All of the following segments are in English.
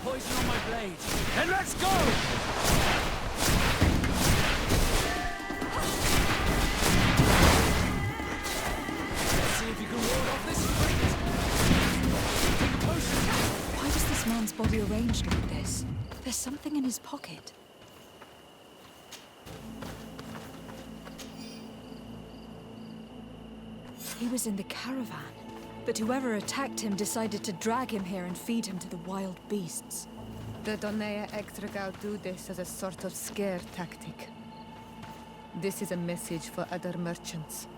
poison on my blade. Then let's go! Let's see if you can ward off this fight. Take a potion. Why is this man's body arranged like this? There's something in his pocket. He was in the caravan, but whoever attacked him decided to drag him here and feed him to the wild beasts. The Donea Extragal do this as a sort of scare tactic. This is a message for other merchants.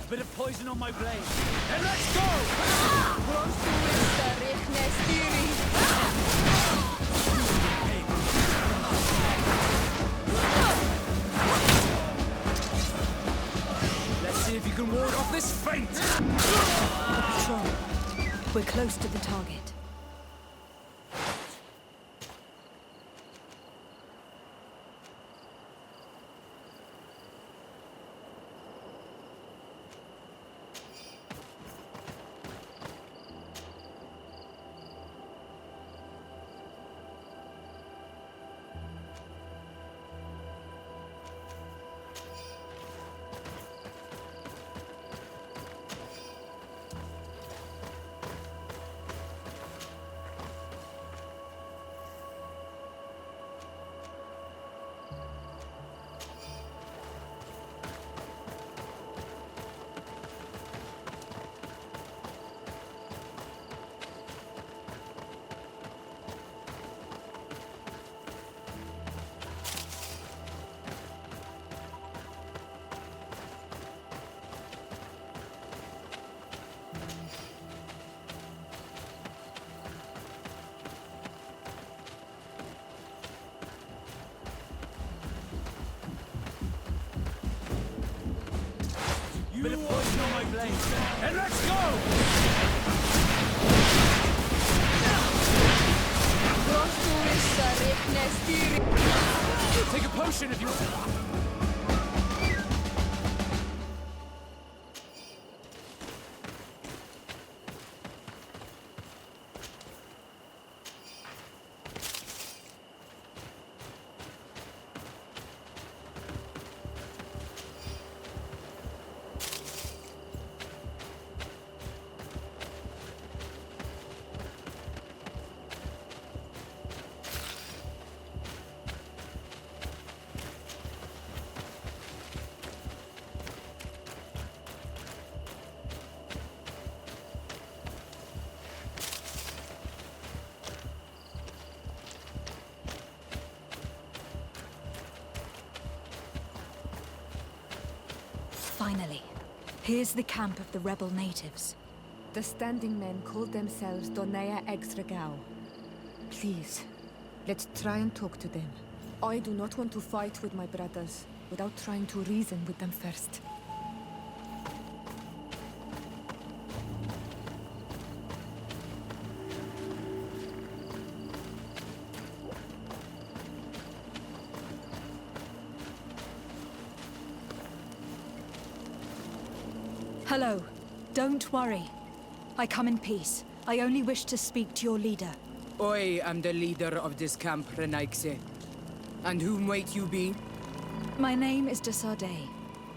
A bit of poison on my blade. Then let's go! Let's see if you can ward off this feint! The patrol. We're close to the target. Bit of poison on my blade. And let's go! Take a potion if you want. Finally, here's the camp of the rebel natives. The standing men call themselves Donea Extragal. Please, let's try and talk to them. I do not want to fight with my brothers without trying to reason with them first. Hello. Don't worry. I come in peace. I only wish to speak to your leader. I am the leader of this camp, Renaigse. And whom might you be? My name is de Sardet.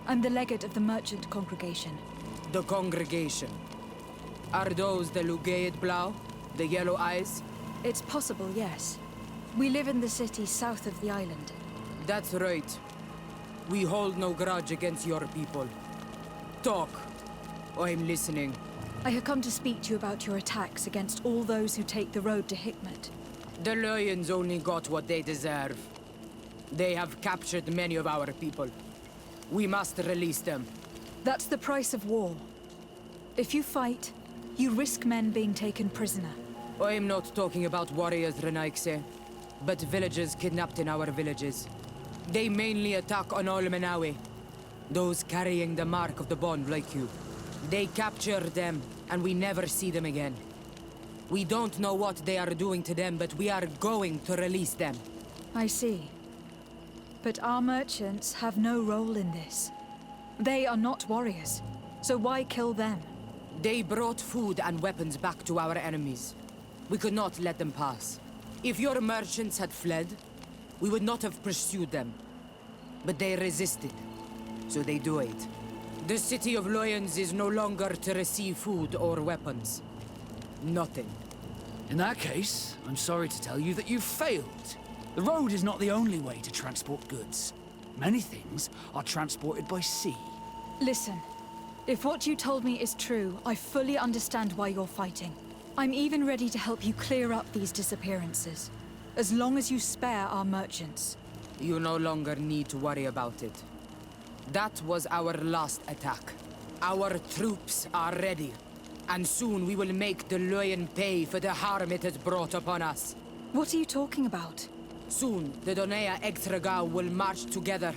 I'm the legate of the merchant congregation. The congregation. Are those the Lugaid Blau? The yellow eyes? It's possible, yes. We live in the city south of the island. That's right. We hold no grudge against your people. Talk. I'm listening. I have come to speak to you about your attacks against all those who take the road to Hikmet. The Lions only got what they deserve. They have captured many of our people. We must release them. That's the price of war. If you fight, You risk men being taken prisoner. I'm not talking about warriors, Renaikse, but villagers kidnapped in our villages. They mainly attack on all Menawe, those carrying the mark of the bond like you. They capture them, and we never see them again. We don't know what they are doing to them, but we are going to release them. I see. But our merchants have no role in this. They are not warriors, so why kill them? They brought food and weapons back to our enemies. We could not let them pass. If your merchants had fled, we would not have pursued them. But they resisted, so they died. The city of Loyans is no longer to receive food or weapons. Nothing. In that case, I'm sorry to tell you that you've failed. The road is not the only way to transport goods. Many things are transported by sea. Listen, if what you told me is true, I fully understand why you're fighting. I'm even ready to help you clear up these disappearances, as long as you spare our merchants. You no longer need to worry about it. That was our last attack. Our troops are ready, and soon we will make the Loyan pay for the harm it has brought upon us. What are you talking about? Soon, the Donea Extragau will march together,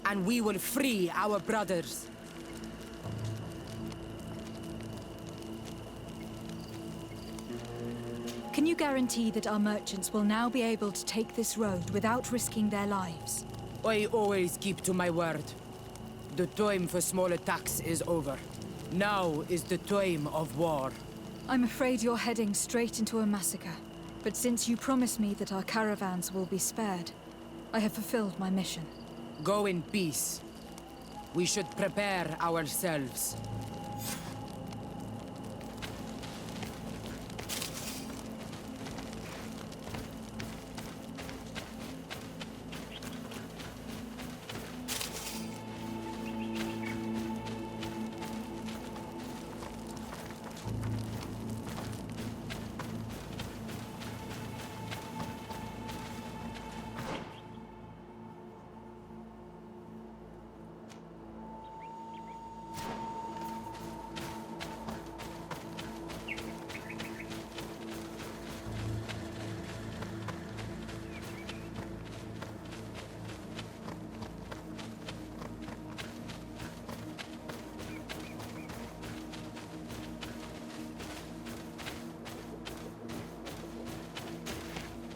and we will free our brothers. Can you guarantee that our merchants will now be able to take this road without risking their lives? I always keep to my word. The time for small attacks is over. Now is the time of war. I'm afraid you're heading straight into a massacre. But since you promised me that our caravans will be spared, I have fulfilled my mission. Go in peace. We should prepare ourselves.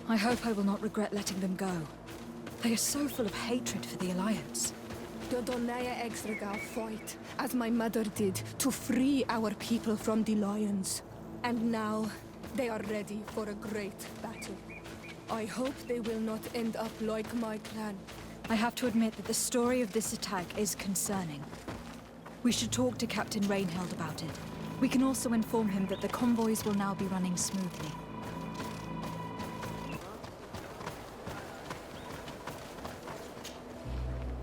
I hope I will not regret letting them go. They are so full of hatred for the Alliance. The Donea Extragau fight, as my mother did, to free our people from the lions. And now, they are ready for a great battle. I hope they will not end up like my clan. I have to admit that the story of this attack is concerning. We should talk to Captain Reinheld about it. We can also inform him that the convoys will now be running smoothly.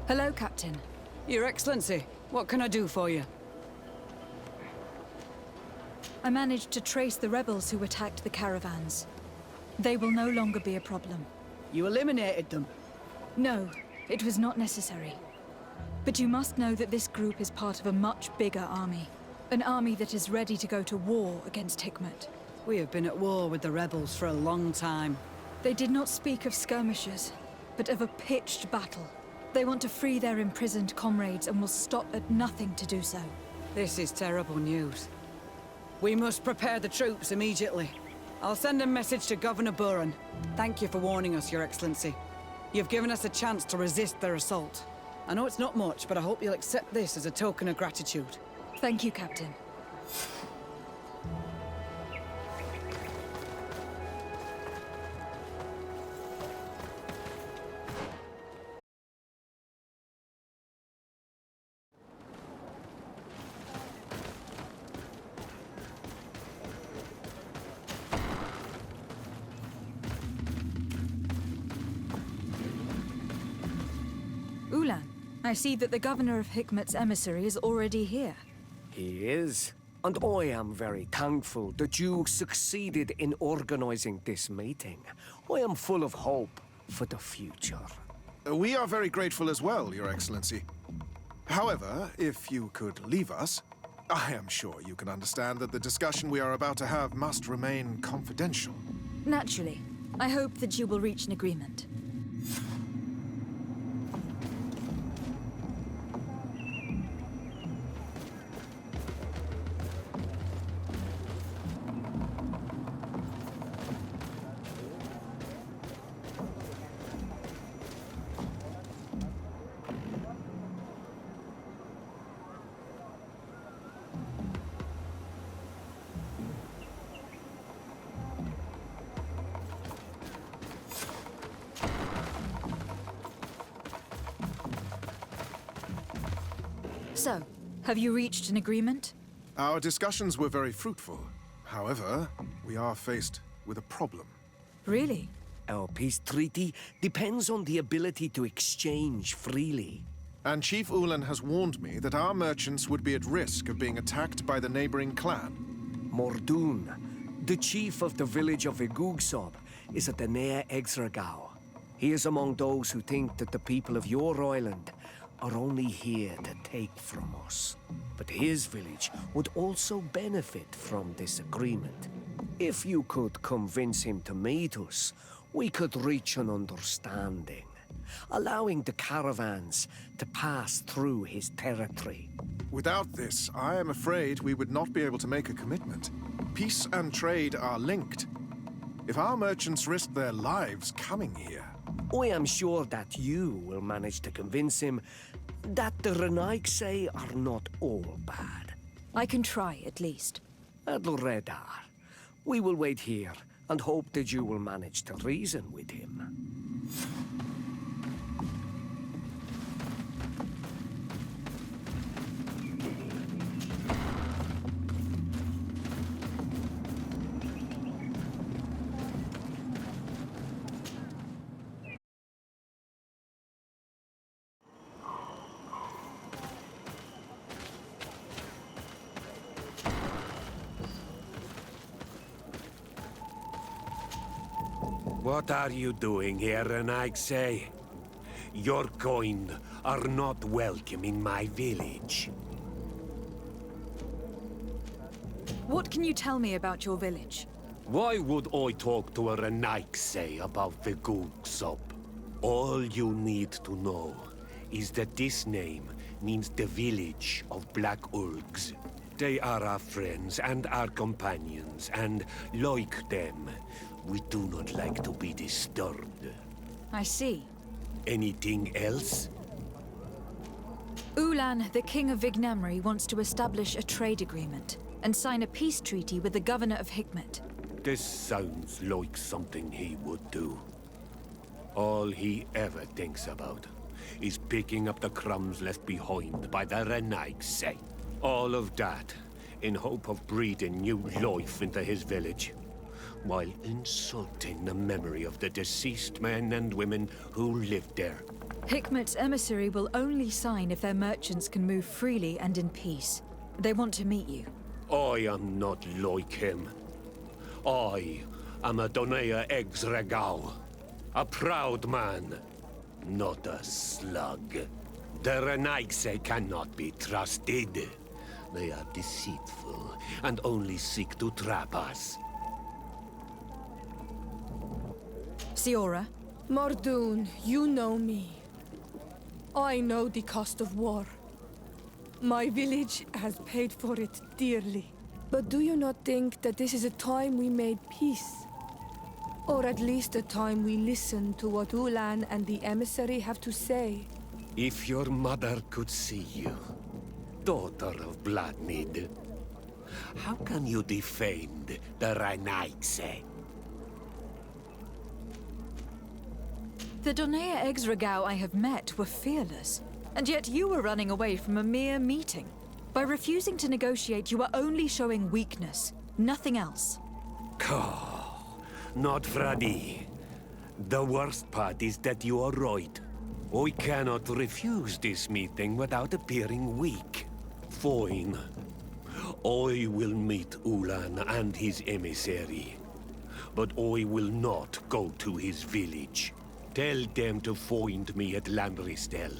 Hello, Captain. Your Excellency, what can I do for you? I managed to trace the rebels who attacked the caravans. They will no longer be a problem. You eliminated them. No, it was not necessary. But you must know that this group is part of a much bigger army. An army that is ready to go to war against Hikmet. We have been at war with the rebels for a long time. They did not speak of skirmishes, but of a pitched battle. They want to free their imprisoned comrades and will stop at nothing to do so. This is terrible news. We must prepare the troops immediately. I'll send a message to Governor Buran. Thank you for warning us, Your Excellency. You've given us a chance to resist their assault. I know it's not much, but I hope you'll accept this as a token of gratitude. Thank you, Captain. Ulan, I see that the governor of Hikmet's emissary is already here. He is. And I am very thankful that you succeeded in organizing this meeting. I am full of hope for the future. We are very grateful as well, Your Excellency. However, if you could leave us, I am sure you can understand that the discussion we are about to have must remain confidential. Naturally. I hope that you will reach an agreement. So, have you reached an agreement? Our discussions were very fruitful. However, we are faced with a problem. Really? Our peace treaty depends on the ability to exchange freely. And Chief Ulan has warned me that our merchants would be at risk of being attacked by the neighboring clan. Mordoon, the chief of the village of Vighulgsob, is at the Nea Exragao. He is among those who think that the people of your island are only here to take from us. But his village would also benefit from this agreement. If you could convince him to meet us, we could reach an understanding, allowing the caravans to pass through his territory. Without this, I am afraid we would not be able to make a commitment. Peace and trade are linked. If our merchants risk their lives coming here... I am sure that you will manage to convince him that the Renaigse are not all bad. I can try, at least. Adlredar, we will wait here and hope that you will manage to reason with him. What are you doing here, Renaigse? Your kind are not welcome in my village. What can you tell me about your village? Why would I talk to a Renaigse about Vighulgsob? All you need to know is that this name means the village of Black Ulgs. They are our friends and our companions, and like them, we do not like to be disturbed. I see. Anything else? Ulan, the king of Vignamri, wants to establish a trade agreement and sign a peace treaty with the governor of Hikmet. This sounds like something he would do. All he ever thinks about is picking up the crumbs left behind by the Renaigse. All of that in hope of breathing new life into his village, while insulting the memory of the deceased men and women who lived there. Hikmet's emissary will only sign if their merchants can move freely and in peace. They want to meet you. I am not like him. I am a Donea Exregao, a proud man, not a slug. The Renaigse cannot be trusted. They are deceitful and only seek to trap us. Siora? Mordoon, you know me. I know the cost of war. My village has paid for it dearly. But do you not think that this is a time we made peace? Or at least a time we listen to what Ulan and the emissary have to say? If your mother could see you, daughter of Bloodmead, how can you defend the Renaigse? The Donea Exregao I have met were fearless, and yet you were running away from a mere meeting. By refusing to negotiate, you are only showing weakness, nothing else. Not Fradi. The worst part is that you are right. I cannot refuse this meeting without appearing weak. Fine. I will meet Ulan and his emissary. But I will not go to his village. Tell them to find me at Lambristel.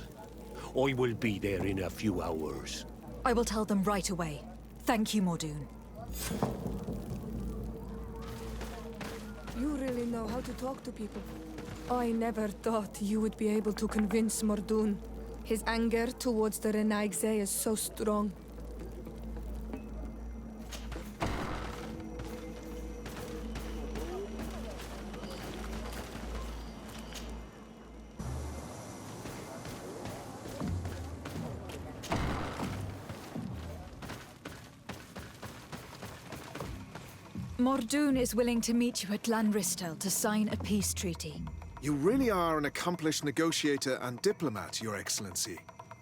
I will be there in a few hours. I will tell them right away. Thank you, Mordoon. You really know how to talk to people. I never thought you would be able to convince Mordoon. His anger towards the Renaigse is so strong. Mordoon is willing to meet you at Lanristel to sign a peace treaty. You really are an accomplished negotiator and diplomat, Your Excellency.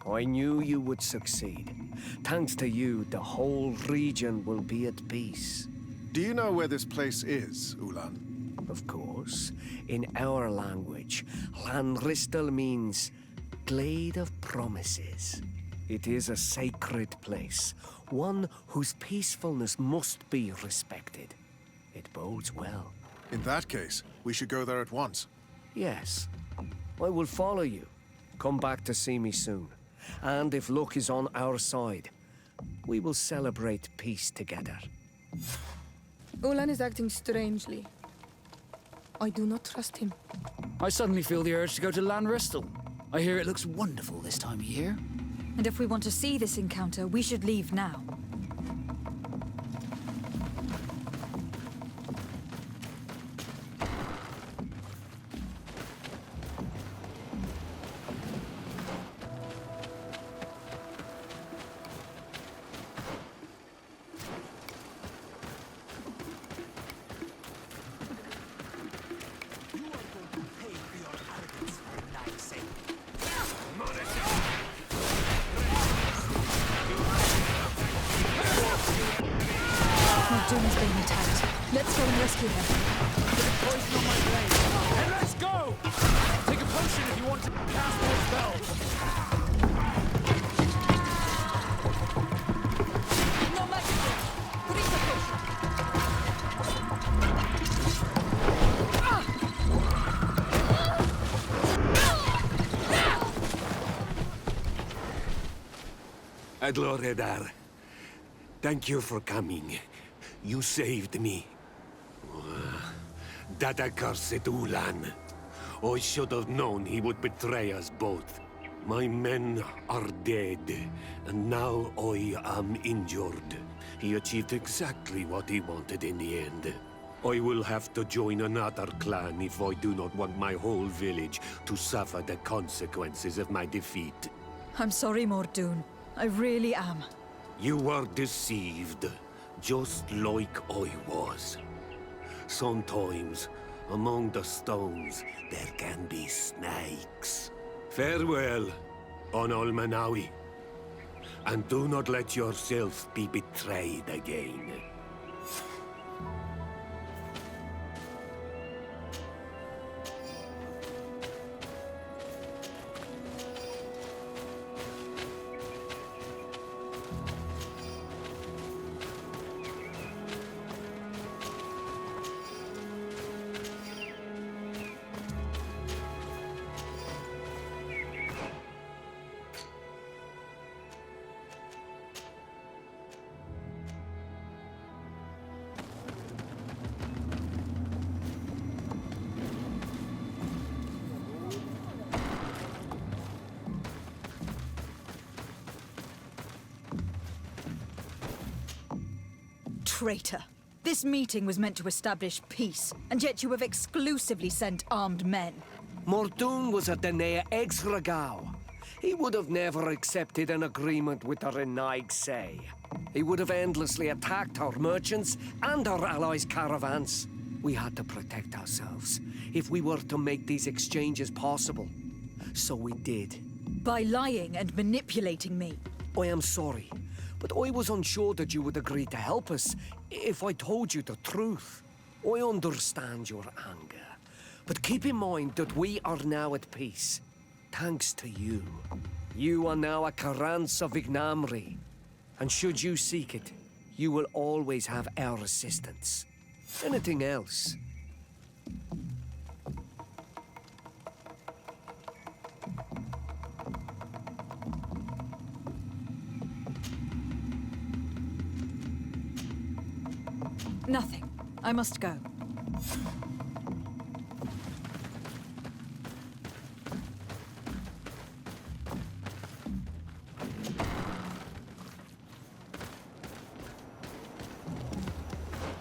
I knew you would succeed. Thanks to you, the whole region will be at peace. Do you know where this place is, Ulan? Of course. In our language, Lanristel means Glade of Promises. It is a sacred place, one whose peacefulness must be respected. It bodes well. In that case, we should go there at once. Yes. I will follow you. Come back to see me soon. And if luck is on our side, we will celebrate peace together. Ulan is acting strangely. I do not trust him. I suddenly feel the urge to go to Lanristel. I hear it looks wonderful this time of year. And if we want to see this encounter, we should leave now. Mordoon is being attacked. Let's go and rescue him. Poison on my blade. And let's go! Take a potion if you want to cast more spells. No magic! Drink the potion. Adloredar, thank you for coming. You saved me. That accursed Ulan. I should have known he would betray us both. My men are dead, and now I am injured. He achieved exactly what he wanted in the end. I will have to join another clan if I do not want my whole village to suffer the consequences of my defeat. I'm sorry, Mordoon. I really am. You were deceived, just like I was. Sometimes, among the stones, there can be snakes. Farewell, on Almanawi. And do not let yourself be betrayed again. Traitor. This meeting was meant to establish peace, and yet you have exclusively sent armed men. Mordoon was a Denea Exragao. He would have never accepted an agreement with the Renaigse. He would have endlessly attacked our merchants and our allies' caravans. We had to protect ourselves if we were to make these exchanges possible. So we did. By lying and manipulating me. I am sorry, but I was unsure that you would agree to help us if I told you the truth. I understand your anger, but keep in mind that we are now at peace, thanks to you. You are now a Carranza Vignamri, and should you seek it, you will always have our assistance. Anything else? Nothing. I must go.